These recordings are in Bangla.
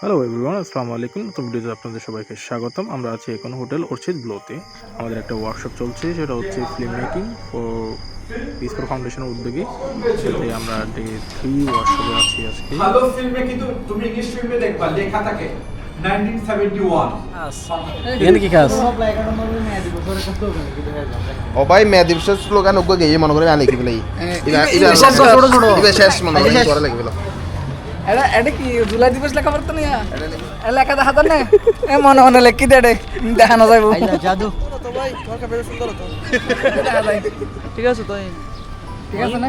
হ্যালো এভরিওয়ান, আসসালামু আলাইকুম। নতুন ভিডিওতে আপনাদের সবাইকে স্বাগতম। আমরা আছি এখন হোটেল অর্চিড ব্লোতে। আমাদের একটা ওয়ার্কশপ চলছে, সেটা হচ্ছে film making for piece for ফাউন্ডেশনের উদ্যোগে। সাথে আমরা ডে 3 ওয়ার্কশপে আছি আজকে। ভালো ফিল্মে কিন্তু তুমি ইংলিশ ফিল্মে দেখবা লেখা থাকে 1971 এখানে কি খাস? ও ভাই মে দিবসের স্লোগান ওগো গিয়ে মনে করে আনি কি বলে ছোট ছোট শেষ মনে করে করে লাগবে এটা কি জুলাই দিবস লেখা পড়তো না লেখা দেখা তো না মনে মনে লেখি দে দেখানো যাইব জাদু তো ভাই সরকার বেশ সুন্দর তো দেখা যায়। ঠিক আছে তো ঠিক আছে না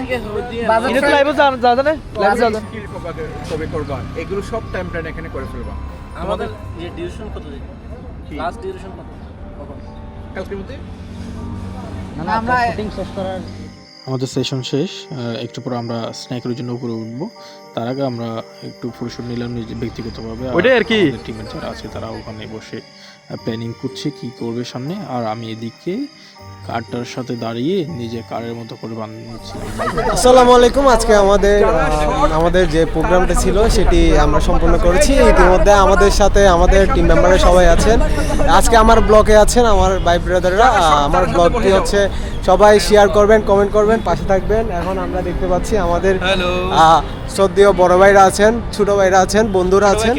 বাজার লাইভ যা না লাইভ যা কবে করবা এগুলো সব টাইম প্ল্যান এখানে করে ফেলবা। আমাদের যে ডিউরেশন কত দিন লাস্ট ডিউরেশন কত কখন কালকের মধ্যে না আমরা শুটিং শেষ করার আমাদের সেশন শেষ, একটু পর আমরা স্ন্যাকের জন্য উপরে উঠবো। তার আগে আমরা একটু ফটোশুট নিলাম নিজে ব্যক্তিগতভাবে। ওইটাই আর কি। টিমের যারা আছে তারা ওখানে বসে প্ল্যানিং করছে কি করবে সামনে, আর আমি এদিকে কারটার সাথে দাঁড়িয়ে নিজে কারের মতো করে বানিয়ে নিচ্ছিলাম। আসসালামু আলাইকুম। আজকে আমাদের যে প্রোগ্রামটা ছিল সেটি আমরা সম্পন্ন করেছি। ইতিমধ্যে আমাদের সাথে আমাদের টিম মেম্বাররা সবাই আছেন। আজকে আমার ব্লগে আছেন আমার ভাই ব্রাদাররা। আমার ব্লগটি হচ্ছে সবাই শেয়ার করবেন, কমেন্ট করবেন, পাশে থাকবেন। এখন আমরা দেখতে পাচ্ছি আমাদের শ্রদ্ধেয় বড় ভাইরা আছেন, ছোট ভাইরা আছেন, বন্ধুরা আছেন।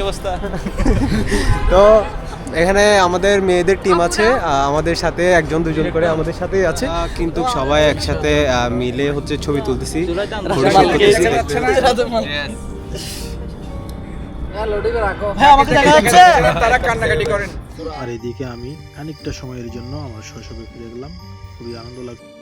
তো এখানে আমাদের মেয়েদের টিম আছে, আমাদের সাথে একজন দুজন করে আমাদের সাথেই আছে, কিন্তু সবাই একসাথে মিলে হচ্ছে ছবি তুলতেছি। তারা কান্নাকাটি করেন। আর এদিকে আমি খানিকটা সময়ের জন্য আমার শৈশবে ফিরে গেলাম। খুবই আনন্দ লাগছে।